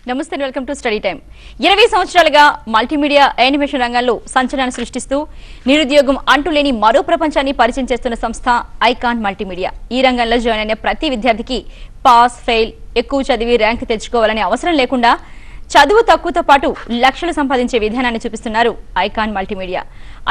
నమస్తే, welcome to study time. 20 సంవత్సరాలుగా multimedia animation రంగంలో సంచలనాన్ని సృష్టిస్తూ నిరుద్యోగం అంటులేని మరో ప్రపంచాన్ని పరిచయం చేస్తున్న సంస్థ ఐకాన్ మల్టీమీడియా. ఈ రంగంలో జాయిన్ అయిన ప్రతి విద్యార్థికి పాస్, ఫెయిల్, ఎక్కువ చదివి ర్యాంక్ తెచ్చుకోవాలనే అవసరం లేకుండా చదువు తక్కువతో పాటు లక్షలు సంపాదించే విధానాన్ని చూపిస్తున్నారు icon multimedia.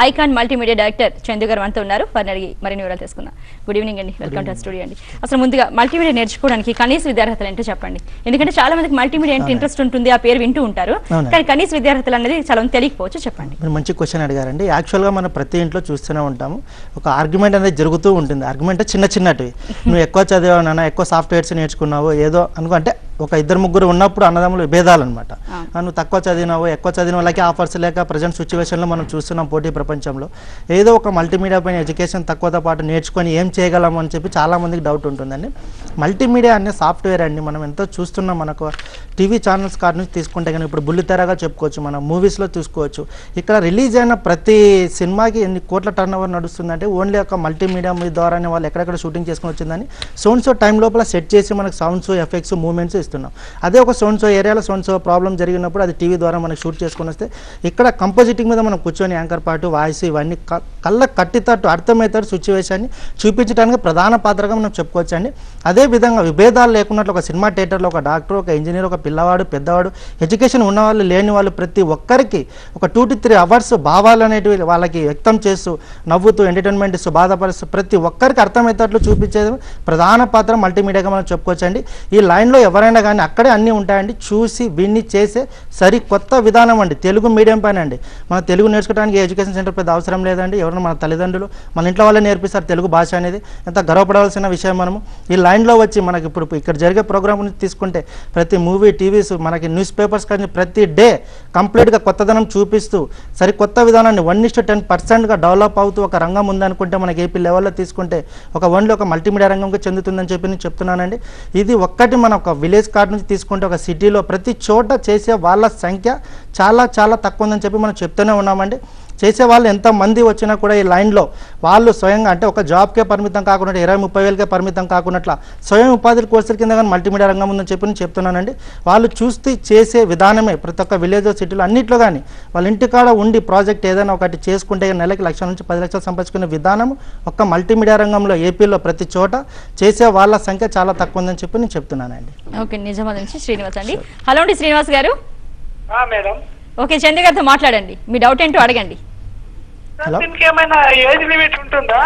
Icon multimedia director Chandu గారు మనతో ఉన్నారు. వారిని అడిగి మరిన్ని వివరాలు తెలుసుకుందాం. గుడ్ ఈవినింగ్ అండి, వెల్కమ్ టు స్టూడియో అండి. అసలు ముందుగా మల్టీమీడియా నేర్చుకోవడానికి కనీస విద్యార్హతలు ఏంటో చెప్పండి. ఎందుకంటే చాలా మందికి మల్టీమీడియా అంటే ఇంట్రెస్ట్ ఉంటుంది, ఆ పేరు వింటూ ఉంటారు, కానీ కనీస విద్యార్హతలు అనేది చాలా మంది తెలియకపోవచ్చు. చెప్పండి. మంచి క్వశ్చన్ అడిగారండి. యాక్చువల్గా మనం ప్రతి ఇంట్లో చూస్తూనే ఉంటాము, ఒక ఆర్గ్యుమెంట్ అనేది జరుగుతూ ఉంటుంది. ఆర్గ్యుమెంట్ చిన్నటివి, నువ్వు ఎక్కువ చదివావు నాన్న, ఎక్కువ సాఫ్ట్వేర్స్ నేర్చుకున్నావు ఏదో అనుకుంటే ఒక ఇద్దరు ముగ్గురు ఉన్నప్పుడు అన్నదమ్ములు భేదాలు అనమాట. నువ్వు తక్కువ చదివినావు, ఎక్కువ చదివిన వాళ్ళకి ఆఫర్స్ లేక ప్రజెంట్ సిచ్యువేషన్లో మనం చూస్తున్నాం పోటీ ప్రపంచంలో. ఏదో ఒక మల్టీమీడియా పైన ఎడ్యుకేషన్ తక్కువతో పాటు నేర్చుకొని ఏం చేయగలము అని చెప్పి చాలామందికి డౌట్ ఉంటుందండి. మల్టీమీడియా అనే సాఫ్ట్వేర్ అండి, మనం ఎంతో చూస్తున్నాం. మనకు టీవీ ఛానల్స్ కాడ నుంచి తీసుకుంటే కానీ ఇప్పుడు బుల్లితెరగా చెప్పుకోవచ్చు, మనం మూవీస్లో చూసుకోవచ్చు. ఇక్కడ రిలీజ్ అయిన ప్రతి సినిమాకి ఎన్ని కోట్ల టర్న్ ఓవర్ నడుస్తుందంటే ఓన్లీ ఒక మల్టీమీడియా ద్వారానే వాళ్ళు ఎక్కడెక్కడ షూటింగ్ చేసుకుని వచ్చిందని సోన్సో టైం లోపల సెట్ చేసి మనకు సౌండ్స్, ఎఫెక్ట్స్, మూమెంట్స్ ఇస్తున్నాం. అదే ఒక సోన్సో ఏరియాలో సోన్సో ప్రాబ్లం జరిగినప్పుడు అది టీవీ ద్వారా మనకు షూట్ చేసుకుని వస్తే ఇక్కడ కంపోజిటింగ్ మీద మనం కూర్చొని యాంకర్ పాటు వాయిస్ ఇవన్నీ కళ్ళ కట్టితట్టు అర్థమవుతారు సిచ్యువేషన్ని చూపించడానికి ప్రధాన పాత్రగా మనం చెప్పుకోవచ్చు అండి. అదేవిధంగా విభేదాలు లేకున్నట్లు ఒక సినిమా థియేటర్లో ఒక డాక్టర్, ఒక ఇంజనీర్, ఒక పిల్లవాడు, పెద్దవాడు, ఎడ్యుకేషన్ ఉన్నవాళ్ళు, లేని వాళ్ళు ప్రతి ఒక్కరికి ఒక 2 to 3 అవర్స్ భావాలు అనేటివి వాళ్ళకి వ్యక్తం చేస్తూ నవ్వుతూ ఎంటర్టైన్మెంట్ ఇస్తూ బాధపరుస్తూ ప్రతి ఒక్కరికి అర్థమయ్యేటట్లు చూపించేది ప్రధాన పాత్ర మల్టీమీడియాగా మనం చెప్పుకోవచ్చు అండి. ఈ లైన్లో ఎవరైనా కానీ అక్కడే అన్నీ ఉంటాయండి. చూసి విన్ని చేసే సరికొత్త విధానం అండి. తెలుగు మీడియం పైన అండి. మన తెలుగు నేర్చుకోవడానికి ఎడ్యుకేషన్ సెంటర్ పెద్ద అవసరం లేదండి. ఎవరైనా మన తల్లిదండ్రులు మన ఇంట్లో వాళ్ళే నేర్పిస్తారు తెలుగు భాష అనేది. ఎంత గర్వపడవలసిన విషయం. మనము ఈ లైన్లో వచ్చి మనకి ఇప్పుడు ఇక్కడ జరిగే ప్రోగ్రామ్ నుంచి తీసుకుంటే ప్రతి మూవీ, టీవీస్, మనకి న్యూస్ పేపర్స్ కానీ ప్రతి డే కంప్లీట్గా కొత్తదనం చూపిస్తూ సరికొత్త విధానాన్ని 1:10% డెవలప్ అవుతూ ఒక రంగం ఉందనుకుంటే మనకి ఏపీ లెవెల్లో తీసుకుంటే ఓన్లీ ఒక మల్టీమీడియా రంగంకి చెందుతుందని చెప్పి నేను చెప్తున్నానండి. ఇది ఒక్కటి మన ఒక విలేజ్ కార్డ్ నుంచి తీసుకుంటే ఒక సిటీలో ప్రతి చోట చేసే వాళ్ళ సంఖ్య చాలా చాలా తక్కువ ఉందని చెప్పి మనం చెప్తూనే ఉన్నామండి. చేసే వాళ్ళు ఎంతమంది వచ్చినా కూడా ఈ లైన్లో వాళ్ళు స్వయంగా అంటే ఒక జాబ్కే పరిమితం కాకుండా 20-30 వేలకే పరిమితం కాకుండా స్వయం ఉపాధి కోర్సుల కింద కానీ మల్టీమీడియా రంగం ఉందని చెప్పి నేను చెప్తున్నానండి. వాళ్ళు చూస్తే చేసే విధానమే ప్రతి ఒక్క విలేజ్, సిటీలో అన్నింటిలో కానీ వాళ్ళ ఇంటికాడ ఉండి ప్రాజెక్ట్ ఏదైనా ఒకటి చేసుకుంటే నెలకి 1 లక్షల నుంచి 10 లక్షలు సంపాదించుకునే విధానం ఒక్క మల్టీమీడియా రంగంలో ఏపీలో ప్రతి చోట చేసే వాళ్ళ సంఖ్య చాలా తక్కువ ఉందని చెప్పి నేను చెప్తున్నానండి. ఓకే, నిజామాబాద్ నుంచి శ్రీనివాస్ అండి. హలో అండి శ్రీనివాస్ గారు. మేడం. ఓకే, చంద్ర గారితో మాట్లాడండి, మీ డౌట్ ఏంటో అడగండి. హలో, ఏమైనా ఏజ్ లిమిట్ ఉంటుందా?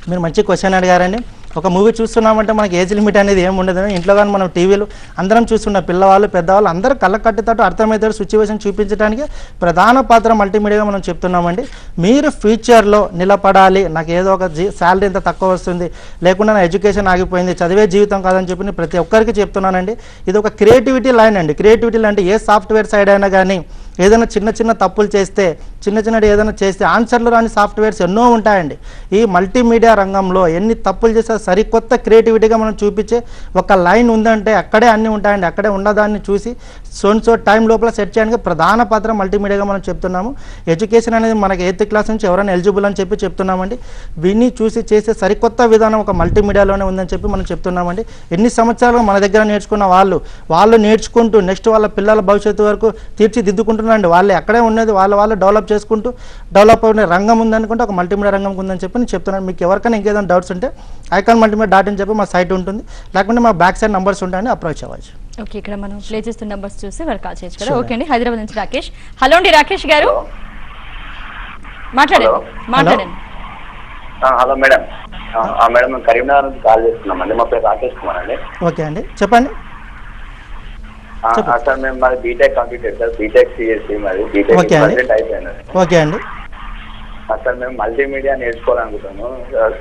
మీరు మంచి క్వశ్చన్ అడిగారండి. ఒక మూవీ చూస్తున్నామంటే మనకి ఏజ్ లిమిట్ అనేది ఏమి ఉండదు. ఇంట్లో కానీ మనం టీవీలు అందరం చూస్తున్న పిల్లవాళ్ళు, పెద్దవాళ్ళు అందరూ కళ్ళ కట్టితట్టు అర్థమవుతాడు సిచ్యువేషన్ చూపించడానికి ప్రధాన పాత్ర మల్టీమీడియాగా మనం చెప్తున్నామండి. మీరు ఫ్యూచర్లో నిలబడాలి, నాకు ఏదో ఒక శాలరీ ఇంత తక్కువ వస్తుంది, లేకుండా నా ఎడ్యుకేషన్ ఆగిపోయింది, చదివే జీవితం కాదని చెప్పి నేను ప్రతి ఒక్కరికి చెప్తున్నానండి. ఇది ఒక క్రియేటివిటీ లైన్ అండి. క్రియేటివిటీ అంటే ఏ సాఫ్ట్వేర్ సైడ్ అయినా కానీ ఏదైనా చిన్న తప్పులు చేస్తే ఏదైనా చేస్తే ఆన్సర్లు రాని సాఫ్ట్వేర్స్ ఎన్నో ఉంటాయండి. ఈ మల్టీమీడియా రంగంలో ఎన్ని తప్పులు చేస్తే సరికొత్త క్రియేటివిటీగా మనం చూపించే ఒక లైన్ ఉందంటే అక్కడే అన్నీ ఉంటాయండి. అక్కడే ఉన్నదాన్ని చూసి సోన్సో టైం లోపల సెట్ చేయడానికి ప్రధాన పాత్ర మల్టీమీడియాగా మనం చెప్తున్నాము. ఎడ్యుకేషన్ అనేది మనకి 8th క్లాస్ నుంచి ఎవరైనా ఎలిజిబుల్ అని చెప్పి చెప్తున్నామండి. విని చూసి చేసే సరికొత్త విధానం ఒక మల్టీమీడియాలోనే ఉందని చెప్పి మనం చెప్తున్నామండి. ఎన్ని సంవత్సరాలు మన దగ్గర నేర్చుకున్న వాళ్ళు నేర్చుకుంటూ నెక్స్ట్ వాళ్ళ పిల్లల భవిష్యత్తు వరకు తీర్చిదిద్దుకుంటున్నారండి. వాళ్ళే అక్కడే ఉన్నది, వాళ్ళు డెవలప్ చేసుకుంటూ డెవలప్ అయిన రంగం ఉందనుకుంటే ఒక మల్టీమీడియా రంగం ఉందని చెప్పి నేను చెప్తున్నాను. మీకు ఎవరికైనా ఇంకేదైనా డౌట్స్ ఉంటే ఐకాన్ మల్టీమీడియా .in చెప్పి మా సైట్ ఉంటుంది, లేకుంటే మా బ్యాక్ సైడ్ నంబర్స్ ఉంటాయని అప్రోచ్ అవ్వచ్చు. ఓకే, ఇక్కడ మనం ప్లే చేస్తున్న నంబర్స్ చూసి వాళ్ళు కాల్ చేయొచ్చు కదా. ఓకే అండి, హైదరాబాద్ నుంచి రాకేష్. హలో అండి రాకేష్ గారు, మాట్లాడండి. Hello madam. మేడం మేము కరీంనగర్ నుంచి కాల్ చేస్తున్నామండి. మా పేరు రాకేష్ కుమార్ అండి. ఓకే అండి, చెప్పండి. సార్ మేము మాది BTech completed sir. BTech CSC మాది బీటెక్ అయిపోయింది. ఓకే అండి. సార్ మేము మల్టీమీడియా నేర్చుకోవాలనుకుంటాము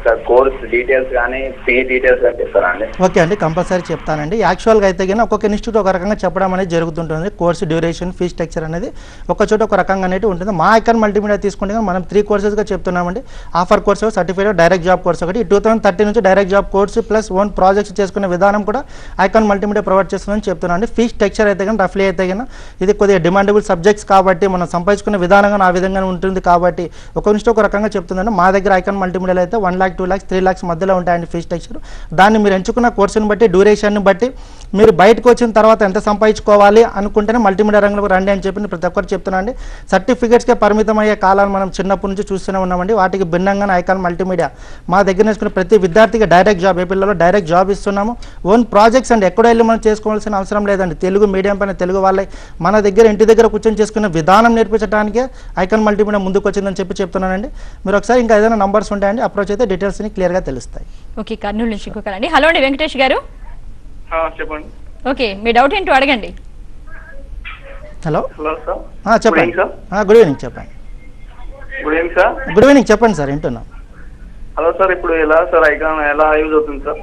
సార్. కోర్స్ డీటెయిల్స్ కానీ ఫీ డీటెయిల్స్ కానీ చెప్తారా అండి? ఓకే అండి, కంపల్సరీ చెప్తానండి. యాక్చువల్గా అయితే కానీ ఒక్కొక్క ఇన్స్టిట్యూట్ ఒక రకంగా చెప్పడం అనేది జరుగుతుంటుంది. కోర్స్ డ్యూరేషన్, ఫీ స్ట్రక్చర్ అనేది ఒక చోట ఒక రకంగా అనేది ఉంటుంది. మా ఐకాన్ మల్టీమీడియా తీసుకుంటే మనం 3 కోర్సెస్గా చెప్తున్నామండి. Offer course, certified, direct job course ఒకటి. 2030 నుంచి direct job course plus own projects చేసుకునే విధానం కూడా ఐకాన్ మల్టీమీడియా ప్రొవైడ్ చేస్తుందని చెప్తున్నాను అండి. ఫీ స్ట్రక్చర్ అయితే కానీ రఫ్లీ అయితే కానీ ఇది కొద్దిగా డిమాండబుల్ సబ్జెక్ట్స్ కాబట్టి మనం సంపాదించుకునే విధానంగా ఆ విధంగా ఉంటుంది కాబట్టి ఒక నుంచి ఒక రకంగా చెప్తుందండి. మా దగ్గర ఐకాన్ మల్టీమీడియాలో అయితే 1 lakh 2 lakhs 3 lakhs మధ్యలో ఉంటాయండి ఫీ స్ట్రక్చర్. దాన్ని మీరు ఎంచుకున్న కోర్సుని బట్టి డ్యూరేషన్ని బట్టి మీరు బయటకు వచ్చిన తర్వాత ఎంత సంపాదించుకోవాలి అనుకుంటేనే మల్టీమీడియా రంగంలో రండి అని చెప్పి ప్రతి ఒక్కరు చెప్తున్నాండి. సర్టిఫికేట్స్కే పరిమితం అయ్యే కాలాలు మనం చిన్నప్పటి నుంచి చూస్తూనే ఉన్నామండి. వాటికి భిన్నంగానే ఐకాన్ మల్టీమీడియా మా దగ్గర నేర్చుకున్న ప్రతి విద్యార్థికి డైరెక్ట్ జాబ్, ఏపీలో డైరెక్ట్ జాబ్ ఇస్తున్నాము. ఓన్ ప్రాజెక్ట్స్ అండి, ఎక్కడ వెళ్ళి మనం చేసుకోవాల్సిన అవసరం లేదండి. తెలుగు మీడియం పైన తెలుగు వాళ్ళే మన దగ్గర ఇంటి దగ్గర కూర్చొని చేసుకునే విధానం నేర్పించడానికే ఐకాన్ మల్టీమీడియా ముందుకు వచ్చిందని చెప్పి చెప్తున్నానండి. మీరు ఒకసారి ఇంకా ఏదైనా నంబర్స్ ఉంటాయండి, అప్రోచ్ అయితే డీటెయిల్స్ని క్లియర్గా తెలుస్తాయి. ఓకే, కర్నూలు నుంచి ఇంకొకరండి. హలో అండి వెంకటేష్ గారు. చెప్పండి. ఓకే, మీ డౌట్ ఏంటో అడగండి. Hello hello sir. చెప్పండి. గుడ్ ఈవినింగ్ చెప్పండి. Good evening sir. Good evening చెప్పండి సార్, వింటున్నాం. హలో సార్, ఇప్పుడు ఎలా సార్ ఐకాన్ ఎలా యూజ్ అవుతుంది సార్?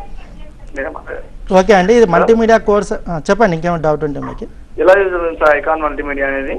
ఓకే అండి, ఇది మల్టీమీడియా కోర్స్. చెప్పండి, ఇంకేమైనా డౌట్ ఉంటే మీకు. ఎలా యూజ్ అవుతుంది సార్ ఐకాన్ మల్టీమీడియా అనేది?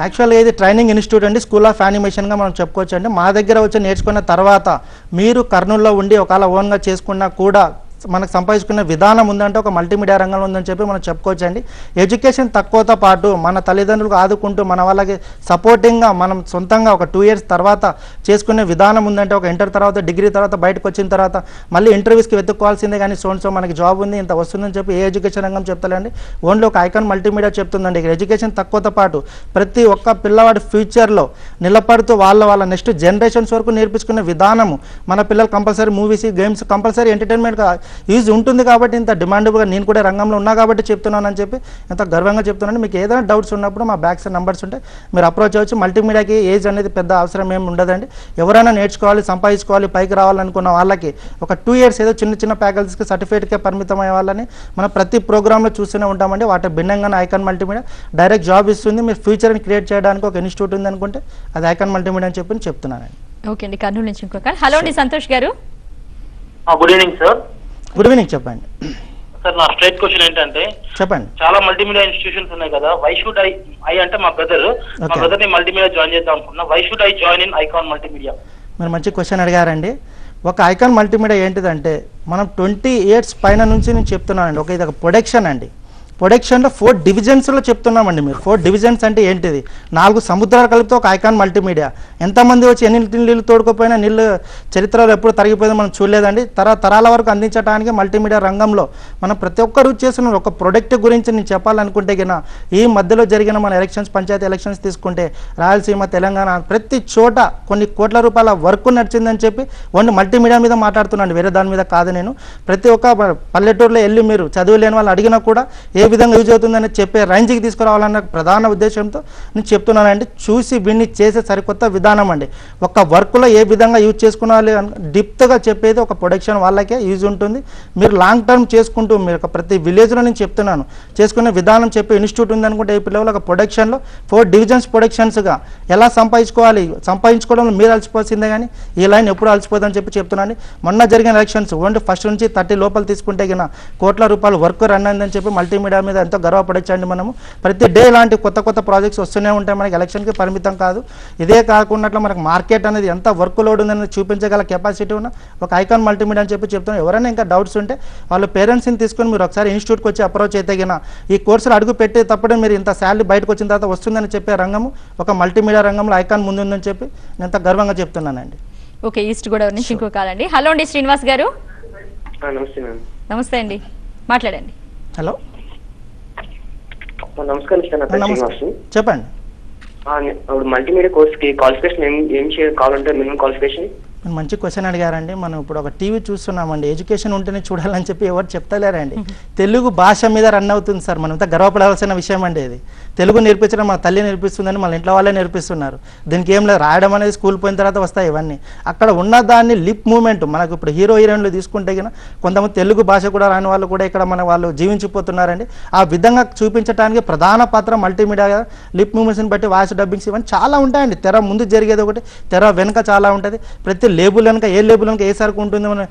యాక్చువల్గా ఇది ట్రైనింగ్ ఇన్స్టిట్యూట్ అండి, స్కూల్ ఆఫ్ యానిమేషన్గా మనం చెప్పుకోవచ్చు అండి. మా దగ్గర వచ్చి నేర్చుకున్న తర్వాత మీరు కర్నూలులో ఉండి ఒకవేళ ఓన్గా చేసుకున్నా కూడా మనకు సంపాదించుకునే విధానం ఉందంటే ఒక మల్టీమీడియా రంగంలో ఉందని చెప్పి మనం చెప్పుకోవచ్చు అండి. ఎడ్యుకేషన్ తక్కువతో పాటు మన తల్లిదండ్రులకు ఆదుకుంటూ మన వాళ్ళకి సపోర్టింగ్గా మనం సొంతంగా ఒక 2 years తర్వాత చేసుకునే విధానం ఉందంటే, ఒక ఇంటర్ తర్వాత డిగ్రీ తర్వాత బయటకు వచ్చిన తర్వాత మళ్ళీ ఇంటర్వ్యూస్కి వెతుక్కోవాల్సిందే కానీ సో మనకి జాబ్ ఉంది ఇంత వస్తుందని చెప్పి ఏ ఎడ్యుకేషన్ రంగం చెప్తలేండి. ఓన్లీ ఒక ఐకాన్ మల్టీమీడియా చెప్తుందండి. ఎడ్యుకేషన్ తక్కువతో పాటు ప్రతి ఒక్క పిల్లవాడి ఫ్యూచర్లో నిలబడుతూ వాళ్ళ నెక్స్ట్ జనరేషన్స్ వరకు నేర్పించుకునే విధానము మన పిల్లలు compulsory movies games compulsory entertainment use ఉంటుంది కాబట్టి ఇంత డిమాండబుల్గా నేను కూడా రంగంలో ఉన్నా కాబట్టి చెప్తున్నానని చెప్పి ఎంత గర్వంగా చెప్తున్నాను. మీకు ఏదైనా డౌట్స్ ఉన్నప్పుడు మా బ్యాక్ సైడ్ నంబర్స్ ఉంటే మీరు అప్రోచ్ అవ్వచ్చు. మల్టీమీడియాకి ఏజ్ అనేది పెద్ద అవసరం ఏమి ఉండదండి. ఎవరైనా నేర్చుకోవాలి, సంపాదించుకోవాలి, పైకి రావాలనుకున్న వాళ్ళకి ఒక 2 years ఏదో చిన్న ఫ్యాకల్టీస్కి సర్టిఫికేట్కే పరిమితం అయ్యే వాళ్ళని మనం ప్రతి ప్రోగ్రాంలో చూస్తూనే ఉంటామండి. వాటి భిన్నంగానే ఐకాన్ మల్టీమీడియా డైరెక్ట్ జాబ్ ఇస్తుంది. మీరు ఫ్యూచర్ని క్రియేట్ చేయడానికి ఒక ఇన్స్టిట్యూట్ ఉంది అనుకుంటే అది ఐకాన్ మల్టీమీడియా అని చెప్పి చెప్తున్నానండి. ఓకే అండి, కర్నూలు నుంచి ఇంకొక. హలో అండి సంతోష్ గారు. Good evening sir. Good evening చెప్పండి సార్. నా స్ట్రైట్ క్వశ్చన్ ఏంటంటే, చెప్పండి. చాలా మల్టీమీడియా ఇన్స్టిట్యూషన్స్ ఉన్నాయి కదా, వై షుడ్ ఐ అంటే మా బ్రదర్ ని మల్టీమీడియా జాయిన్ చేద్దాం అనుకున్నా, why should I join in Icon multimedia? మీరు మంచి క్వశ్చన్ అడిగారండి. ఒక ఐకాన్ మల్టీమీడియా ఏంటిదంటే మనం 20 years పైన నుంచి నేను చెప్తున్నానండి. ఇది ఒక ప్రొడక్షన్ అండి. ప్రొడక్షన్లో 4 divisions చెప్తున్నామండి. మీరు 4 divisions అంటే ఏంటిది? 4 సముద్రాలు కలిపితే ఒక ఐకాన్ మల్టీమీడియా. ఎంతమంది వచ్చి ఎన్ని నీళ్ళు తోడుకోపోయినా నీళ్ళు చరిత్రలో ఎప్పుడు తరిగిపోయిందో మనం చూడలేదండి. తరాల వరకు అందించడానికి మల్టీమీడియా రంగంలో మనం ప్రతి ఒక్కరు చేస్తున్న ఒక ప్రొడక్ట్ గురించి నేను చెప్పాలనుకుంటే గిన ఈ మధ్యలో జరిగిన మన ఎలక్షన్స్, పంచాయతీ ఎలక్షన్స్ తీసుకుంటే రాయలసీమ, తెలంగాణ ప్రతి చోట కొన్ని కోట్ల రూపాయల వర్క్ నడిచిందని చెప్పి ఓన్లీ మల్టీమీడియా మీద మాట్లాడుతున్నాను, వేరే దాని మీద కాదు. నేను ప్రతి ఒక్క పల్లెటూరులో వెళ్ళి మీరు చదువు లేని వాళ్ళు అడిగినా కూడా ఏ విధంగా యూజ్ అవుతుందని చెప్పే రేంజ్కి తీసుకురావాలన్న ప్రధాన ఉద్దేశంతో నేను చెప్తున్నానండి. చూసి విన్ని చేసే సరికొత్త విధానం అండి. ఒక వర్క్లో ఏ విధంగా యూజ్ చేసుకోవాలి డిప్త్గా చెప్పేది ఒక ప్రొడక్షన్ వాళ్ళకే యూజ్ ఉంటుంది. మీరు లాంగ్ టర్మ్ చేసుకుంటూ మీరు ప్రతి విలేజ్లో నేను చెప్తున్నాను చేసుకునే విధానం చెప్పే ఇన్స్టిట్యూట్ ఉందనుకుంటే ఏపీ లెవెల్ ఒక ప్రొడక్షన్లో 4 divisions ప్రొడక్షన్స్గా ఎలా సంపాదించుకోవాలి, సంపాదించుకోవడంలో మీరు అలసిపోవాల్సిందే కానీ ఈ లైన్ ఎప్పుడు అలసిపోతుందని చెప్పి చెప్తున్నాను. మొన్న జరిగిన ఎలక్షన్స్ ఓన్లీ ఫస్ట్ నుంచి 30 లోపల తీసుకుంటే గిన కోట్ల రూపాయలు వర్క్ రన్ అయిందని చెప్పి మల్టీమీడియా మీద ఎంతో గర్వపడచ్చండి. మనము ప్రతి డే ఇలాంటి కొత్త ప్రాజెక్ట్స్ వస్తూనే ఉంటాయి. మనకి ఎలక్షన్కి పరిమితం కాదు. ఇదే కాకుండా మనకు మార్కెట్ అనేది ఎంత వర్క్ లోడ్ ఉందని చూపించగల కెపాసిటీ ఉన్న ఒక ఐకాన్ మల్టీమీడియా అని చెప్పి చెప్తున్నాను. ఎవరైనా ఇంకా డౌట్స్ ఉంటే వాళ్ళ పేరెంట్స్ని తీసుకొని మీరు ఒకసారి ఇన్స్టిట్యూట్కి వచ్చి అప్రోచ్ అయితే గిన ఈ కోర్సులు అడుగు పెట్టేటప్పుడే మీరు ఇంత శాలరీ బయటకు వచ్చిన తర్వాత వస్తుందని చెప్పే రంగము ఒక మల్టీమీడియా రంగంలో ఐకాన్ ముందుందని చెప్పి నేను ఎంత గర్వంగా చెప్తున్నానండి. ఓకే, ఈస్ట్ గోదావరి నుంచి ఇంకో కాల్ అండి. హలో అండి శ్రీనివాస్ గారు. నమస్తే మ్యామ్. నమస్తే అండి, మాట్లాడండి. హలో నమస్కారం సార్. నా పేరు శ్రీనివాస్. చెప్పండి. ఇప్పుడు మల్టీమీడియా కోర్స్కి క్వాలిఫికేషన్ ఏం కావాలంటే మినిమం క్వాలిఫికేషన్? మంచి క్వశ్చన్ అడిగారండి. మనం ఇప్పుడు ఒక టీవీ చూస్తున్నామండి, ఎడ్యుకేషన్ ఉంటేనే చూడాలని చెప్పి ఎవరు చెప్తలేరండి. తెలుగు భాష మీద రన్ అవుతుంది సార్. మనం ఇంత గర్వపడాల్సిన విషయం అండి. ఇది తెలుగు నేర్పించడం మన తల్లి నేర్పిస్తుందని మన ఇంట్లో వాళ్ళే నేర్పిస్తున్నారు. దీనికి ఏం లేదు, రాయడం అనేది స్కూల్ పోయిన తర్వాత వస్తాయి ఇవన్నీ. అక్కడ ఉన్న దాన్ని లిప్ మూమెంట్ మనకు ఇప్పుడు హీరో హీరోయిన్లు తీసుకుంటే కన్నా కొంతమంది తెలుగు భాష కూడా రాని వాళ్ళు కూడా ఇక్కడ మన వాళ్ళు జీవించిపోతున్నారండి. ఆ విధంగా చూపించడానికి ప్రధాన పాత్ర మల్టీమీడియా లిప్ మూమెంట్స్ని బట్టి వాయిస్ డబ్బింగ్స్ ఇవన్నీ చాలా ఉంటాయండి. తెర ముందు జరిగేది ఒకటి, తెర వెనుక చాలా ఉంటుంది. ప్రతి లేబుల్ కనుక ఏ లేబుల్ కనుక ఏ సరుకు ఉంటుంది మన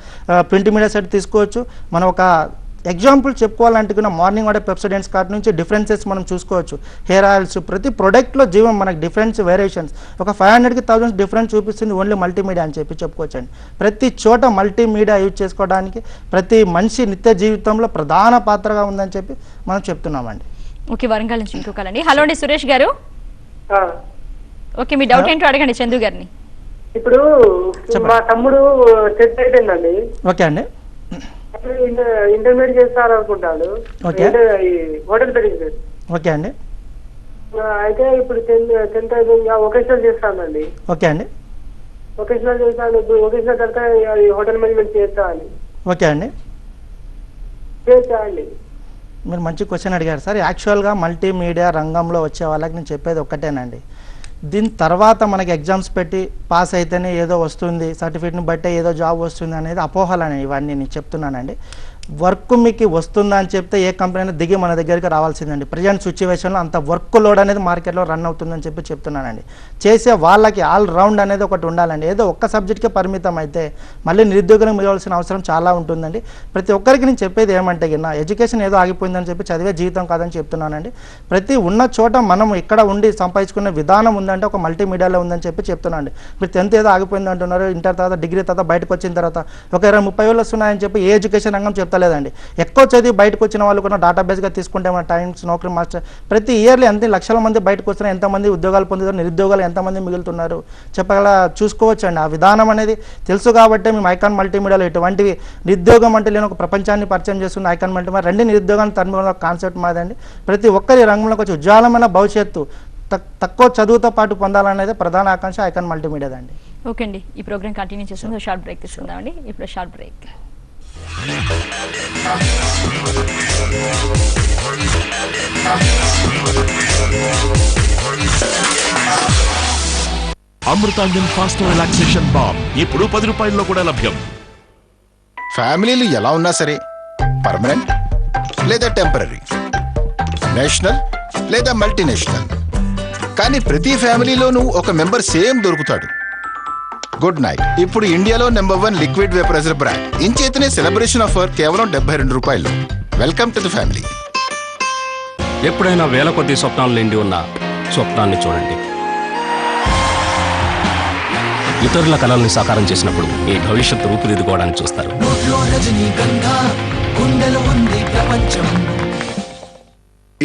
ప్రింట్ మీడియా సైడ్ తీసుకోవచ్చు. మనం ఒక ఎగ్జాంపుల్ చెప్పుకోవాలంటే మార్నింగ్ వాడే పెప్సోడెంట్స్ కార్డ్ నుంచి డిఫరెన్సెస్ మనం చూసుకోవచ్చు. హెయిర్ ఆయిల్స్ ప్రతి ప్రొడక్ట్లో జీవం మనకు డిఫరెన్స్ వేరియేషన్స్ ఒక 500కి 1000 డిఫరెన్స్ చూపిస్తుంది ఓన్లీ మల్టీమీడియా అని చెప్పి చెప్పుకోవచ్చండి. ప్రతి చోట మల్టీమీడియా యూజ్ చేసుకోవడానికి ప్రతి మనిషి నిత్య జీవితంలో ప్రధాన పాత్రగా ఉందని చెప్పి మనం చెప్తున్నామండి. ఓకే, వరంగల్ నుంచి ఇంకోకాలండి. హలో అండి సురేష్ గారు. ఓకే, మీ డౌట్ ఏంటో అడగండి చందు గారిని. ఇప్పుడు మా తమ్ముడు 10th అయిపోయిందండి. ఓకే అండి. ఇంటర్మీడియట్ చేస్తారనుకుంటాడు. ఓకే. Hotel management. ఓకే అండి. అయితే ఇప్పుడు 10th అయిపోయింది, వొకేషనల్ చేస్తానండి. ఓకే అండి. వొకేషనల్ చేస్తాను. ఇప్పుడు వొకేషనల్ తర్వాత హోటల్ మేనేజ్మెంట్ చేస్తా అని. ఓకే అండి. చేస్తా అండి. మీరు మంచి క్వశ్చన్ అడిగారు సార్. యాక్చువల్గా మల్టీమీడియా రంగంలో వచ్చే వాళ్ళకి నేను చెప్పేది ఒక్కటేనండి, దీని తర్వాత మనకి ఎగ్జామ్స్ పెట్టి పాస్ అయితేనే ఏదో వస్తుంది, సర్టిఫికేట్ని బట్టే ఏదో జాబ్ వస్తుంది అనేది అపోహలని ఇవన్నీ నేను చెప్తున్నానండి. వర్క్ మీకు వస్తుందా అని చెప్తే ఏ కంపెనీ దిగి మన దగ్గరికి రావాల్సిందండి. ప్రజెంట్ సిచ్యువేషన్లో అంత వర్క్ లోడ్ అనేది మార్కెట్లో రన్ అవుతుందని చెప్పి చెప్తున్నానండి. చేసే వాళ్ళకి ఆల్ రౌండ్ అనేది ఒకటి ఉండాలండి. ఏదో ఒక్క సబ్జెక్ట్కే పరిమితం అయితే మళ్ళీ నిరుద్యోగం మిగవాల్సిన అవసరం చాలా ఉంటుందండి. ప్రతి ఒక్కరికి నేను చెప్పేది ఏమంటే కింద ఎడ్యుకేషన్ ఏదో ఆగిపోయిందని చెప్పి చదివే జీవితం కాదని చెప్తున్నానండి. ప్రతి ఉన్న చోట మనం ఇక్కడ ఉండి సంపాదించుకునే విధానం ఉందంటే ఒక మల్టీమీడియాలో ఉందని చెప్పి చెప్తున్నానండి. మీరు 10th ఏదో ఆగిపోయింది అంటున్నారు, ఇంటర్ తర్వాత డిగ్రీ తర్వాత బయటకు వచ్చిన తర్వాత ఒక 20-30 వేలు వస్తున్నాయని చెప్పి ఏ ఎడ్యుకేషన్ రంగం చెప్తలేదండి. ఎక్కువ చదివి బయటకు వచ్చిన వాళ్ళు కూడా డేటాబేస్గా తీసుకుంటే మన టైమ్స్, నౌకరీ మాస్టర్ ప్రతి ఇయర్లీ ఎన్ని లక్షల మంది బయటకు వస్తున్నారు, ఎంతమంది ఉద్యోగాలు పొందుతారు, నిరుద్యోగాలు ఎంతమంది మిగులుతున్నారు చెప్పగల చూసుకోవచ్చు అండి. ఆ విధానం అనేది తెలుసు కాబట్టి మేము ఐకాన్ మల్టీమీడియాలో ఎటువంటివి నిరుద్యోగం అంటే నేను ఒక ప్రపంచాన్ని పరిచయం చేస్తున్న ఐకాన్ మల్టీమీడియా 2 నిరుద్యోగాన్ని తరిమిన కాన్సెప్ట్ మాదండి. ప్రతి ఒక్కరి రంగంలోకి వచ్చి ఉజ్వలమైన భవిష్యత్తు తక్కువ చదువుతో పాటు పొందాలనేది ప్రధాన ఆకాంక్ష ఐకాన్ మల్టీమీడియా అండి. ఓకే అండి, ఈ ప్రోగ్రామ్ కంటిన్యూ చేస్తుంది. షార్ట్ బ్రేక్ తీసుకుందామండి. ఇప్పుడు short break. Amrutanjan fast relaxation balm ఇప్పుడు 10 రూపాయల్లో కూడా లభ్యం. ఫ్యామిలీలు ఎలా ఉన్నా సరే, పర్మనెంట్ లేదా టెంపరీ, నేషనల్ లేదా మల్టీనేషనల్, కానీ ప్రతి ఫ్యామిలీలోనూ ఒక మెంబర్ సేమ్ దొరుకుతాడు. గుడ్ నైట్ ఇప్పుడు ఇండియాలో #1 లిక్విడ్ వేపరైజర్ బ్రాండ్. ఇంచేతనే సెలబ్రేషన్ ఆఫర్ కేవలం 72 రూపాయలు. Welcome to the family. ఎప్పుడైనా వేల కొద్ది స్వప్నాలు నిండి ఉన్న స్వప్నాన్ని చూడండి. ఇతరుల కలల్ని సాకారం చేసినప్పుడు మీ భవిష్యత్తు రూపుదిద్దుకోవడానికి చూస్తారు.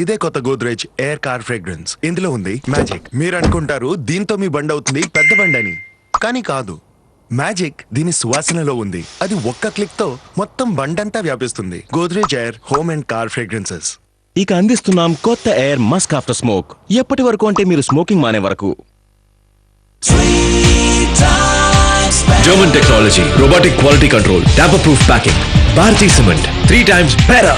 ఇదే కొత్త గోద్రేజ్ ఎయిర్ కార్ ఫ్రేగ్రెన్స్. ఇందులో ఉంది మ్యాజిక్. మీరు అనుకుంటారు దీంతో మీ బండి అవుతుంది పెద్ద బండి అని, కానీ కాదు. మ్యాజిక్ దీని సువాసనలో ఉంది. అది ఒక్క క్లిక్ తో మొత్తం బండంతా వ్యాపిస్తుంది. Godrej air home and car fragrances. ఇక అందిస్తున్నాం కొత్త ఎయిర్ మస్క్ ఆఫ్టర్ స్మోక్. ఎప్పటి వరకు అంటే మీరు స్మోకింగ్ మానే వరకు. German technology, robotic quality control, tamper-proof packing. Bharati Cement, 3 times better.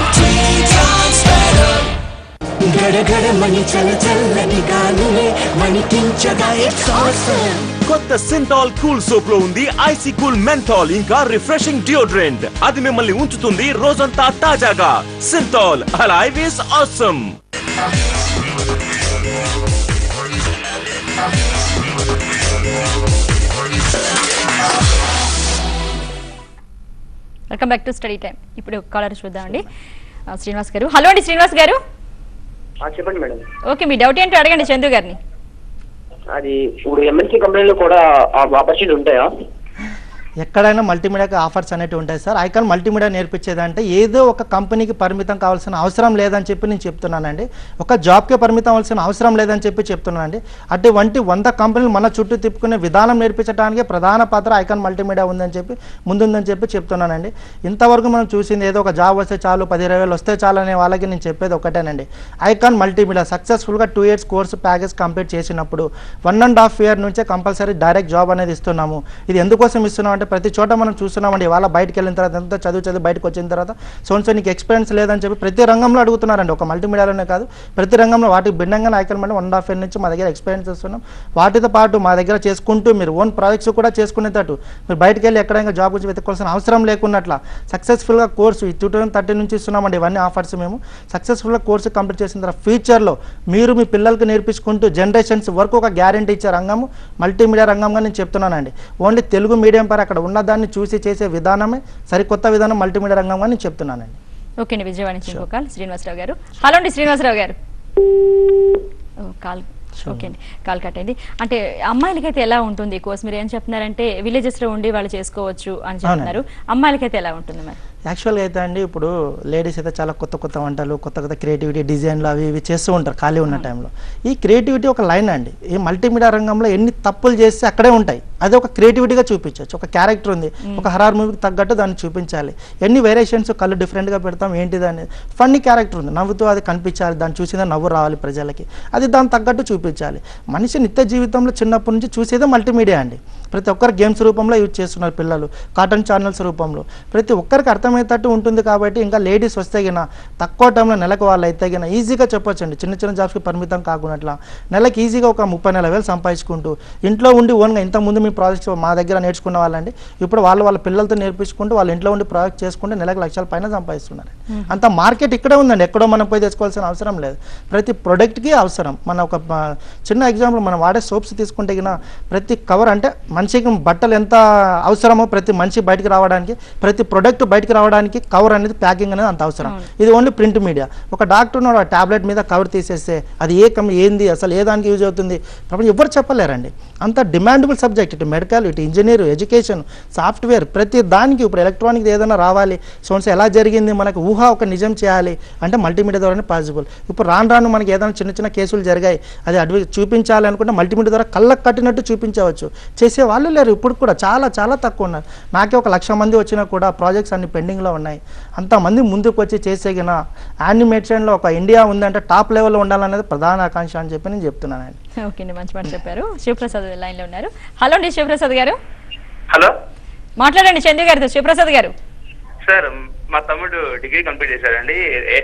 కొత్త సింథాల్ కూల్ సోప్ లో ఉంది ఐసీ కూల్ మెంథాల్ ఇంకా రిఫ్రెషింగ్ డియోడ్రెంట్. అది మిమ్మల్ని ఉంచుతుంది రోజంతా తాజాగా. Cinthol alive is awesome. Welcome back to study time. ఇప్పుడు కాలర్ చూద్దామండి. శ్రీనివాస్ గారు. హలో అండి శ్రీనివాస్ గారు. చెప్పండి మేడం. ఓకే, మీ డౌట్ ఏంటో అడగండి చందు గారిని. అది ఇప్పుడు ఎంఎన్సీ కంపెనీలో కూడా ఆపర్చునిటీ ఉంటాయా? ఎక్కడైనా మల్టీమీడియాకి ఆఫర్స్ అనేవి ఉంటాయి సార్. ఐకాన్ మల్టీమీడియా నేర్పించేదంటే ఏదో ఒక కంపెనీకి పరిమితం కావాల్సిన అవసరం లేదని చెప్పి నేను చెప్తున్నానండి. ఒక జాబ్కే పరిమితం అవ్వాల్సిన అవసరం లేదని చెప్పి చెప్తున్నానండి. అటువంటి 100 కంపెనీలు మన చుట్టూ తిప్పుకునే విధానం నేర్పించడానికి ప్రధాన పాత్ర ఐకాన్ మల్టీమీడియా ఉందని చెప్పి ముందుందని చెప్పి చెప్తున్నానండి. ఇంతవరకు మనం చూసింది ఏదో ఒక జాబ్ వస్తే చాలు, 10-20 వేలు వస్తే చాలు అనే వాళ్ళకి నేను చెప్పేది ఒకటేనండి. ఐకాన్ మల్టీమీడియా సక్సెస్ఫుల్గా 2 years కోర్సు ప్యాకేజ్ కంప్లీట్ చేసినప్పుడు 1.5 year నుంచే కంపల్సరీ డైరెక్ట్ జాబ్ అనేది ఇస్తున్నాము. ఇది ఎందుకోసం ఇస్తున్నాం అంటే ప్రతి చోట మనం చూస్తున్నామండి. వాళ్ళ బయటకు వెళ్ళిన తర్వాత ఎంత చదివి బయటకు వచ్చిన తర్వాత సో నీకు ఎక్స్పీరియన్స్ లేదని చెప్పి ప్రతి రంగంలో అడుగుతున్నారండి. ఒక మల్టీమీడియాలోనే కాదు, ప్రతి రంగంలో వాటికి భిన్నంగా ఐకాన్ మల్టీ 1.5 year నుంచి మా దగ్గర ఎక్స్పీరియన్స్ ఇస్తున్నాం. వాటితో పాటు మా దగ్గర చేసుకుంటూ మీరు ఓన్ ప్రాజెక్ట్స్ కూడా చేసుకునేటట్టు మీరు బయటకు వెళ్ళి ఎక్కడైనా జాబ్ గురించి వెతుక్కోవాల్సిన అవసరం లేకున్నట్ల సక్సెస్ఫుల్గా కోర్సు 2030 నుంచి ఇస్తున్నామండి. ఇవన్నీ ఆఫర్స్ మేము సక్సెస్ఫుల్గా కోర్సు కంప్లీట్ చేసిన తర్వాత ఫ్యూచర్లో మీరు మీ పిల్లలకి నేర్పించుకుంటూ జనరేషన్స్ వరకు ఒక గ్యారంటీ ఇచ్చే రంగము మల్టీమీడియా రంగంగా నేను చెప్తున్నానండి. ఓన్లీ తెలుగు మీడియం పర్ అక్కడ ఉన్నదాన్ని చూసి చేసే విధానమే సరికొత్త విధానం మల్టీమీడియా రంగంగా నేను చెప్తున్నానండి. ఓకే అండి, విజయవాడ నుంచి ఇంకో కాల్ శ్రీనివాసరావు గారు. హలో అండి శ్రీనివాసరావు గారు. కాల్ ఓకే అండి, కాల్ కట్ అయింది. అంటే అమ్మాయిలకైతే ఎలా ఉంటుంది కోర్స్? మీరు ఏం చెప్తున్నారంటే విలేజెస్ లో ఉండి వాళ్ళు చేసుకోవచ్చు అని చెప్తున్నారు. అమ్మాయిలకైతే ఎలా ఉంటుంది మరి? యాక్చువల్గా అయితే అండి ఇప్పుడు లేడీస్ అయితే చాలా కొత్త కొత్త వంటలు కొత్త కొత్త క్రియేటివిటీ డిజైన్లు అవి ఇవి చేస్తూ ఉంటారు ఖాళీ ఉన్న టైంలో. ఈ క్రియేటివిటీ ఒక లైన్ అండి. ఈ మల్టీమీడియా రంగంలో ఎన్ని తప్పులు చేస్తే అక్కడే ఉంటాయి, అది ఒక క్రియేటివిటీగా చూపించవచ్చు. ఒక క్యారెక్టర్ ఉంది, ఒక హరార్ మూవీకి తగ్గట్టు దాన్ని చూపించాలి. ఎన్ని వేరియేషన్స్, కళ్ళు డిఫరెంట్గా పెడతాం ఏంటిది అనేది. ఫన్నీ క్యారెక్టర్ ఉంది, నవ్వుతూ అది కనిపించాలి, దాన్ని చూసిందే నవ్వు రావాలి ప్రజలకి, అది దాని తగ్గట్టు చూపించాలి. మనిషి నిత్య జీవితంలో చిన్నప్పటి నుంచి చూసేదే మల్టీమీడియా అండి. ప్రతి ఒక్కరు గేమ్స్ రూపంలో యూజ్ చేస్తున్నారు, పిల్లలు కార్టూన్ ఛానల్స్ రూపంలో, ప్రతి ఒక్కరికి అర్థమయ్యేటట్టు ఉంటుంది. కాబట్టి ఇంకా లేడీస్ వస్తే గిన తక్కువ టైంలో నెలకు వాళ్ళు అయితే గిన ఈజీగా చెప్పొచ్చండి, చిన్న చిన్న జాబ్స్కి పరిమితం కాకుండా నెలకి ఈజీగా ఒక 30,000 సంపాదించుకుంటూ ఇంట్లో ఉండి ఓన్గా ఇంతకుముందు మీ ప్రాజెక్ట్స్ మా దగ్గర నేర్చుకున్న వాళ్ళండి ఇప్పుడు వాళ్ళ పిల్లలతో నేర్పించుకుంటూ వాళ్ళ ఇంట్లో ఉండి ప్రాజెక్ట్ చేసుకుంటే నెలకు లక్షల పైన సంపాదిస్తున్నారు. అంత మార్కెట్ ఇక్కడే ఉందండి, ఎక్కడో మనం పోయి తెచ్చుకోవాల్సిన అవసరం లేదు. ప్రతి ప్రొడక్ట్కి అవసరం. మన ఒక చిన్న ఎగ్జాంపుల్, మనం వాడే సోప్స్ తీసుకుంటే గిన ప్రతి కవర్ అంటే మనిషికి బట్టలు ఎంత అవసరమో ప్రతి మనిషి బయటికి రావడానికి, ప్రతి ప్రొడక్ట్ బయటికి రావడానికి కవర్ అనేది, ప్యాకింగ్ అనేది అంత అవసరం. ఇది ఓన్లీ ప్రింట్ మీడియా. ఒక డాక్టర్ ఉన్నాడు, ఆ టాబ్లెట్ మీద కవర్ తీసేస్తే అది ఏంది అసలు ఏ దానికి యూజ్ అవుతుంది ప్రపంచం ఎవరు చెప్పలేరండి. అంత డిమాండబుల్ సబ్జెక్ట్. ఇటు మెడికల్, ఇటు ఇంజనీర్, ఎడ్యుకేషన్, సాఫ్ట్వేర్, ప్రతి దానికి ఇప్పుడు ఎలక్ట్రానిక్ ఏదైనా రావాలి, సోన్స్ ఎలా జరిగింది మనకు ఊహ ఒక నిజం చేయాలి అంటే మల్టీమీడియా ద్వారానే పాసిబుల్. ఇప్పుడు రాను మనకి ఏదైనా చిన్న చిన్న కేసులు జరిగాయి, అది చూపించాలి అనుకుంటే మల్టీమీడియా ద్వారా కళ్ళకు కట్టినట్టు చూపించవచ్చు. చేసే వాళ్ళు లేరు, ఇప్పుడు కూడా చాలా చాలా తక్కువ ఉన్నారు. నాకే 1,00,000 మంది వచ్చినా కూడా ప్రాజెక్ట్స్ అన్ని పెండింగ్లో ఉన్నాయి. అంతమంది ముందుకు వచ్చి చేసేగిన యానిమేషన్లో ఒక ఇండియా ఉందంటే టాప్ లెవెల్లో ఉండాలనేది ప్రధాన ఆకాంక్ష అని చెప్పి నేను చెప్తున్నానండి. ఓకే అండి, మంచి మాట చెప్పారు. శివప్రసాద్ లైన్లో ఉన్నారు. హలో అండి శివప్రసాద్ గారు. హలో, మాట్లాడండి చందు గారితో. శివప్రసాద్ గారు. సార్ మా తమ్ముడు డిగ్రీ కంప్లీట్ చేశారండి,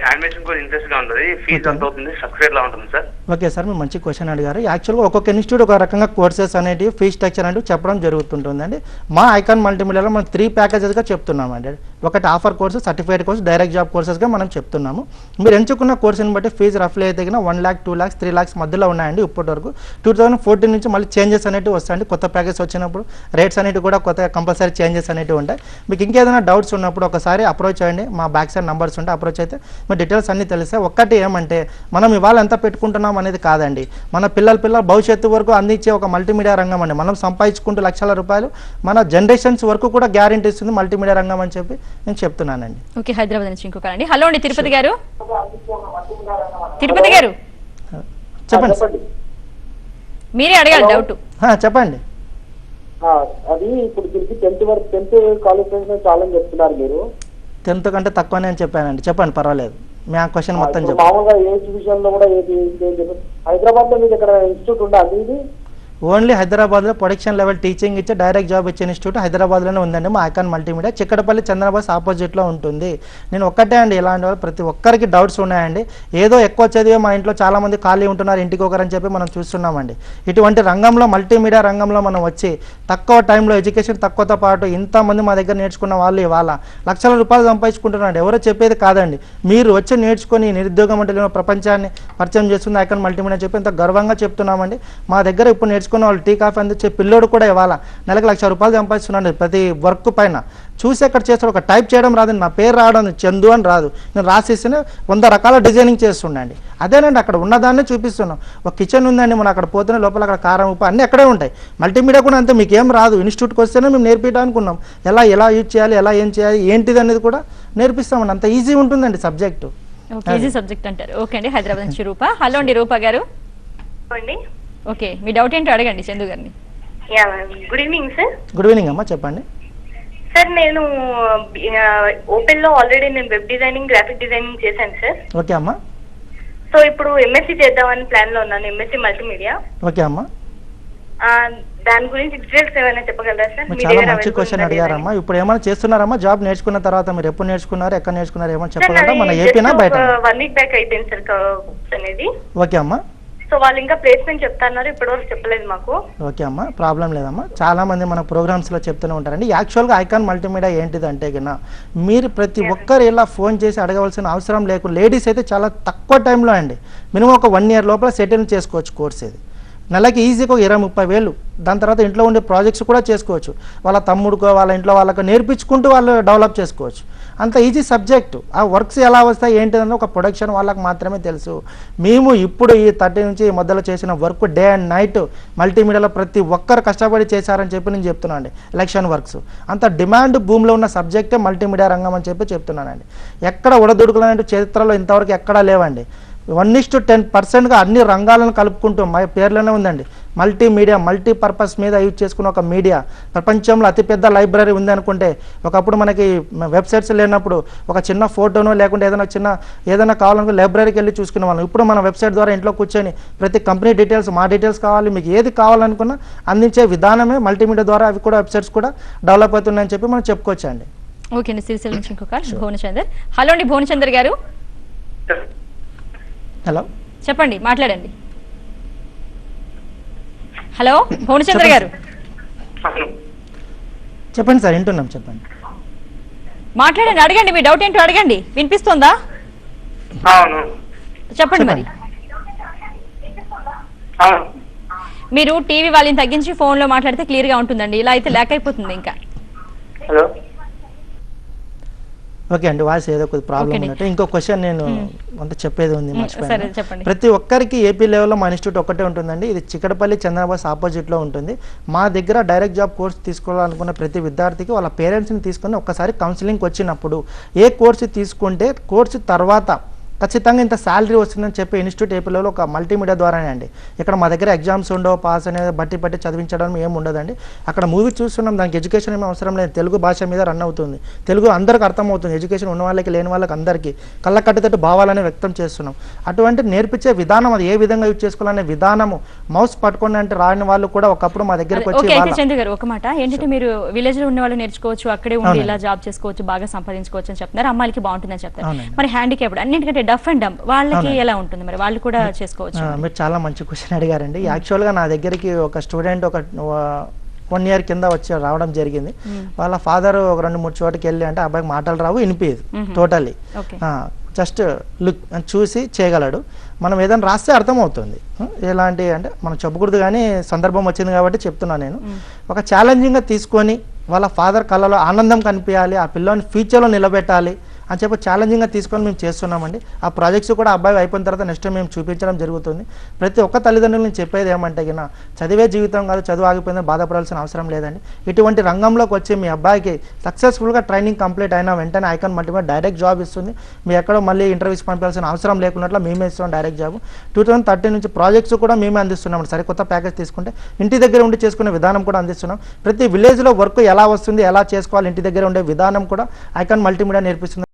యానిమేషన్ కూడా ఇంట్రెస్ట్ గా ఉంటుంది, ఫీజు ఎంత అవుతుంది, స్ట్రక్చర్ లా ఉంటుంది సార్? ఓకే సార్, మీరు మంచి క్వశ్చన్ అడిగారు. యాక్చువల్గా ఒక్కొక్క ఇన్స్టిట్యూట్ ఒక రకంగా కోర్సెస్ అనేవి ఫీ స్ట్రక్చర్ అనేవి చెప్పడం జరుగుతుంటుందండి. మా ఐకాన్ మల్టీమీడియాలో మనం 3 ప్యాకేజెస్గా చెప్తున్నామండి. ఒకటి offer course, certified course, direct job కోర్సెస్గా మనం చెప్తున్నాము. మీరు ఎంచుకున్న కోర్సుని బట్టి ఫీజు రఫ్లీ అయితే 1 lakh, 2 lakhs, 3 lakhs మధ్యలో ఉన్నాయండి ఇప్పటి వరకు. 2014 నుంచి మళ్ళీ చేంజెస్ అనేవి వస్తాయండి. కొత్త ప్యాకేజ్ వచ్చినప్పుడు రేట్స్ అనేవి కూడా కొత్త కంపల్సరీ చేంజెస్ అనేవి ఉంటాయి. మీకు ఇంకేదైనా డౌట్స్ ఉన్నప్పుడు ఒకసారి అప్రోచ్ అయ్యండి. మా బ్యాక్ సైడ్ నంబర్స్ ఉంటే అప్రోచ్ అయితే మీ డీటెయిల్స్ అన్నీ తెలిస్తే. ఒక్కటి ఏమంటే మనం ఇవాళ ఎంత పెట్టుకుంటున్నాం అనేది కాదండి, మన పిల్లల భవిష్యత్తు వరకు అందించే ఒక మల్టీమీడియా రంగం అండి. మనం సంపాదించుకుంటూ లక్షల రూపాయలు మన జనరేషన్స్ వరకు కూడా గ్యారెంటీ ఇస్తుంది మల్టీమీడియా రంగం అని చెప్పి నేను చెప్తున్నానండి. ఓకే, హైదరాబాద్ నుంచి ఇంకొకరండి. హలో అండి తిరుపతి గారు. తిరుపతి గారు చెప్పండి. మీరే అడగాలి డౌట్. చెప్పండి. అది ఇప్పుడు తిరిగి 10th క్వాలిఫికేషన్ చాలా చెప్తున్నారు మీరు. 10th కంటే తక్కువనే అని చెప్పానండి. చెప్పండి, పర్వాలేదు. మీ ఆ క్వశ్చన్ మొత్తం చెప్పండి. మామూలుగా ఏజ్ విషయంలో కూడా హైదరాబాద్ లో మీకు ఇక్కడ ఇన్స్టిట్యూట్ ఉందా ఇది? ఓన్లీ హైదరాబాద్లో ప్రొడక్షన్ లెవెల్ టీచింగ్ ఇచ్చే డైరెక్ట్ జాబ్ ఇచ్చే ఇన్స్టిట్యూట్ హైదరాబాద్లోనే ఉందండి. మా ఐకాన్ మల్టీమీడియా చిక్కడపల్లి చంద్రబాస్ ఆపోజిట్లో ఉంటుంది. నేను ఒక్కటే అండి, ఇలాంటి వాళ్ళు ప్రతి ఒక్కరికి డౌట్స్ ఉన్నాయండి. ఏదో ఎక్కువ చదివే మా ఇంట్లో చాలామంది ఖాళీ ఉంటున్నారు, ఇంటికి ఒకరని చెప్పి మనం చూస్తున్నామండి. ఇటువంటి రంగంలో మల్టీమీడియా రంగంలో మనం వచ్చి తక్కువ టైంలో ఎడ్యుకేషన్ తక్కువతో పాటు ఇంతమంది మా దగ్గర నేర్చుకున్న వాళ్ళు ఇవాళ లక్షల రూపాయలు సంపాదించుకుంటున్నారండి. ఎవరో చెప్పేది కాదండి, మీరు వచ్చి నేర్చుకొని నిరుద్యోగం అంటే ప్రపంచాన్ని పరిచయం చేస్తుంది ఐకాన్ మల్టీమీడియా చెప్పి ఇంత గర్వంగా చెప్తున్నామండి. మా దగ్గర ఇప్పుడు నేర్చుకున్న వాళ్ళు టీ కాఫీ అందించే పిల్లోడు కూడా ఇవాళ నెలకు 1,00,000 రూపాయలు సంపాదిస్తున్నాడు ప్రతి వర్క్ పైన. చూసి ఎక్కడ చేస్తాడు, ఒక టైప్ చేయడం రాదు, నా పేరు రావడం చందు అని రాదు, నేను రాసేస్తేనే 100 రకాల డిజైనింగ్ చేస్తుండండి. అదేనండి అక్కడ ఉన్నదాన్ని చూపిస్తున్నాం. ఒక కిచెన్ ఉందండి, మనం అక్కడ పోతేనే లోపల అక్కడ కారం ఉప్పు అన్నీ అక్కడే ఉంటాయి. మల్టీమీడియా కూడా అంతే, మీకు ఏం రాదు, ఇన్స్టిట్యూట్కి వస్తేనే మేము నేర్పించాలనుకున్నాం. ఎలా యూజ్ చేయాలి, ఎలా ఏం చేయాలి, ఏంటిది అనేది కూడా నేర్పిస్తామండి. అంత ఈజీ ఉంటుందండి సబ్జెక్టు. ఈజీ సబ్జెక్ట్ అంటారు. ఓకే అండి, హైదరాబాద్ నుంచి రూపా. హలో అండి రూపా గారు. ఓకే, మీ డౌట్ ఏంటో అడగండి చందు గారిని. Good evening sir. Good evening అమ్మా, చెప్పండి. సార్ నేను ఓపెన్ లో ఆల్రెడీ నేను వెబ్ డిజైనింగ్, గ్రాఫిక్ డిజైనింగ్ చేశాను సార్. ఓకే అమ్మా. సో ఇప్పుడు ఎంఎస్సి చేద్దామని ప్లాన్ లో ఉన్నాను, ఎంఎస్సి మల్టీమీడియా. ఓకే అమ్మా. దాని గురించి డీటెయిల్స్ ఏమైనా చెప్పగలరా సార్? చాలా మంచి క్వశ్చన్ అడిగారమ్మా. ఇప్పుడు ఏమైనా చేస్తున్నారమ్మా జాబ్ నేర్చుకున్న తర్వాత? మీరు ఎప్పుడు నేర్చుకున్నారు, ఎక్కడ నేర్చుకున్నారు, ఏమైనా చెప్పగలరా? మన ఏపీనా బయట? 1 week బ్యాక్ అయిపోయింది సార్ కోర్స్ అనేది. ఓకే అమ్మా. సో వాళ్ళు ఇంకా ప్లేస్మెంట్ చెప్తున్నారు, ఇప్పటివరకు చెప్పలేదు మాకు. ఓకే అమ్మా, ప్రాబ్లం లేదమ్మా. చాలా మంది మన ప్రోగ్రామ్స్లో చెప్తూనే ఉంటారండి. యాక్చువల్గా ఐకాన్ మల్టీమీడియా ఏంటిదంటే కన్నా మీరు ప్రతి ఒక్కరు ఇలా ఫోన్ చేసి అడగవలసిన అవసరం లేకుండా, లేడీస్ అయితే చాలా తక్కువ టైంలో అండి, మినిమం ఒక 1 year లోపల సెటిల్ చేసుకోవచ్చు కోర్స్ ఇది. నెలకి ఈజీగా 20-30 వేలు. దాని తర్వాత ఇంట్లో ఉండే ప్రాజెక్ట్స్ కూడా చేసుకోవచ్చు. వాళ్ళ తమ్ముడుకో వాళ్ళ ఇంట్లో వాళ్ళకు నేర్పించుకుంటూ వాళ్ళు డెవలప్ చేసుకోవచ్చు. అంత ఈజీ సబ్జెక్టు. ఆ వర్క్స్ ఎలా వస్తాయి ఏంటిదని ఒక ప్రొడక్షన్ వాళ్ళకి మాత్రమే తెలుసు. మేము ఇప్పుడు ఈ 30 నుంచి మొదలు చేసిన వర్క్ డే అండ్ నైట్ మల్టీమీడియాలో ప్రతి ఒక్కరు కష్టపడి చేశారని చెప్పి నేను చెప్తున్నాను అండి. ఎలక్షన్ వర్క్స్ అంత డిమాండ్ భూమిలో ఉన్న సబ్జెక్టే మల్టీమీడియా రంగం అని చెప్పి చెప్తున్నానండి. ఎక్కడ ఉడదుడుకులనే చరిత్రలో ఇంతవరకు ఎక్కడా లేవండి. 1:10%గా అన్ని రంగాలను కలుపుకుంటూ మా పేర్లోనే ఉందండి. మల్టీమీడియా మల్టీపర్పస్ మీద యూజ్ చేసుకున్న ఒక మీడియా. ప్రపంచంలో అతిపెద్ద లైబ్రరీ ఉంది అనుకుంటే ఒకప్పుడు మనకి వెబ్సైట్స్ లేనప్పుడు ఒక చిన్న ఫోటోనో లేకుంటే ఏదైనా కావాలనుకుంటే లైబ్రరీకి వెళ్ళి చూసుకునే వాళ్ళం. ఇప్పుడు మన వెబ్సైట్ ద్వారా ఇంట్లో కూర్చొని ప్రతి కంపెనీ డీటెయిల్స్, మా డీటెయిల్స్ కావాలి, మీకు ఏది కావాలనుకున్నా అందించే విధానమే మల్టీమీడియా ద్వారా అవి కూడా వెబ్సైట్స్ కూడా డెవలప్ అవుతున్నాయని చెప్పి మనం చెప్పుకోవచ్చు అండి. ఓకే అండి. సిరిసిల్ల నుంచి ఇంకొక భువనచందర్. హలో అండి భువనచందర్ గారు. హలో చెప్పండి, మాట్లాడండి. హలో భువనచంద్ర గారు చెప్పండి సార్, వింటున్నాం, చెప్పండి. మాట్లాడండి, అడగండి, మీ డౌట్ ఏంటో అడగండి. వినిపిస్తుందా? చెప్పండి మరి. మీరు టీవీ వాళ్ళని తగ్గించి ఫోన్ లో మాట్లాడితే క్లియర్ గా ఉంటుందండి. ఇలా అయితే ల్యాక్ అయిపోతుంది ఇంకా. హలో ఓకే అండి, వాయిస్ ఏదో కొద్ది ప్రాబ్లం ఉన్నట్టు. ఇంకో క్వశ్చన్ నేను అంత చెప్పేది ఉంది, చెప్పండి. ప్రతి ఒక్కరికి ఏపీ లెవెల్లో మా ఇన్స్టిట్యూట్ ఒకటే ఉంటుందండి. ఇది చిక్కడపల్లి చంద్రబాస్ ఆపోజిట్లో ఉంటుంది. మా దగ్గర డైరెక్ట్ జాబ్ కోర్స్ తీసుకోవాలనుకున్న ప్రతి విద్యార్థికి వాళ్ళ పేరెంట్స్ని తీసుకొని ఒక్కసారి కౌన్సిలింగ్కి వచ్చినప్పుడు ఏ కోర్సు తీసుకుంటే కోర్సు తర్వాత ఖచ్చితంగా ఇంత శాలరీ వస్తుందని చెప్పే ఇన్స్టిట్యూట్ ఏపీలో ఒక మల్టీమీడియా ద్వారానే అండి. ఇక్కడ మా దగ్గర ఎగ్జామ్స్ ఉండవు, పాస్ అనేది బట్టి చదివించడం ఏమి ఉండదండి. అక్కడ మూవీ చూస్తున్నాం, దానికి ఎడ్యుకేషన్ ఏమీ అవసరం లేదు. తెలుగు భాష మీద రన్ అవుతుంది, తెలుగు అందరికి అర్థమవుతుంది. ఎడ్యుకేషన్ ఉన్న వాళ్ళకి లేని వాళ్ళకి అందరికీ కళ్ళ కట్టుతట్టు భావాలని వ్యక్తం చేస్తున్నాం. అటువంటి నేర్పించే విధానం, అది ఏ విధంగా యూజ్ చేసుకోవాలనే విధానము, మౌస్ పట్టుకోండి అంటే రాని వాళ్ళు కూడా ఒకప్పుడు మా దగ్గరకు వచ్చి. చంద్ర గారు ఒక మాట ఏంటంటే, మీరు విలేజ్ లో ఉన్న వాళ్ళు నేర్చుకోవచ్చు, అక్కడే ఉండి ఇలా జాబ్ చేసుకోవచ్చు, బాగా సంపాదించుకోవచ్చు అని చెప్తున్నారు. అమ్మాయిలకి బాగుంటుందని చెప్తారు. మరి హ్యాండిక్యాప్డ్ అన్నింటికంటే డఫ్ అండ్ డంప్ వాళ్ళకి ఎలా ఉంటుంది? మరి వాళ్ళు కూడా చేసుకోవచ్చు? మీరు చాలా మంచి క్వశ్చన్ అడిగారండి. యాక్చువల్గా నా దగ్గరికి ఒక స్టూడెంట్ ఒక 1 year కింద రావడం జరిగింది. వాళ్ళ ఫాదర్ ఒక 2-3 చోటుకి వెళ్ళి అంటే అబ్బాయికి మాటలు రావు, వినిపించదు టోటల్లీ. జస్ట్ లుక్ చూసి చేయగలడు. మనం ఏదైనా రాస్తే అర్థమవుతుంది. ఎలాంటి అంటే మనం చెప్పకూడదు కానీ సందర్భం వచ్చింది కాబట్టి చెప్తున్నాను నేను. ఒక ఛాలెంజింగ్గా తీసుకొని వాళ్ళ ఫాదర్ కళ్ళలో ఆనందం కనిపించాలి, ఆ పిల్లని ఫ్యూచర్లో నిలబెట్టాలి అని చెప్పి ఛాలెంజింగ్గా తీసుకొని మేము చేస్తున్నామండి. ఆ ప్రాజెక్ట్స్ కూడా అబ్బాయి అయిపోయిన తర్వాత నెక్స్ట్ మేము చూపించడం జరుగుతుంది. ప్రతి ఒక్క తల్లిదండ్రులు నేను చెప్పేది ఏమంటే గిన చదివే జీవితం కాదు, చదువు ఆగిపోయిందని బాధపడాల్సిన అవసరం లేదండి. ఇటువంటి రంగంలోకి వచ్చి మీ అబ్బాయికి సక్సెస్ఫుల్గా ట్రైనింగ్ కంప్లీట్ అయినా వెంటనే ఐకాన్ మల్టీమీడియా డైరెక్ట్ జాబ్ ఇస్తుంది. మీ ఎక్కడో మళ్ళీ ఇంటర్వ్యూస్ పంపాల్సిన అవసరం లేకున్నట్లు మేమే ఇస్తున్నాం డైరెక్ట్ జాబ్. 2013 నుంచి ప్రాజెక్ట్స్ కూడా మేమే అందిస్తున్నాం. సరికొత్త ప్యాకేజ్ తీసుకుంటే ఇంటి దగ్గర ఉండి చేసుకునే విధానం కూడా అందిస్తున్నాం. ప్రతి విలేజ్లో వర్క్ ఎలా వస్తుంది, ఎలా చేసుకోవాలి, ఇంటి దగ్గర ఉండే విధానం కూడా ఐకాన్ మల్టీమీడియా నేర్పిస్తుంది.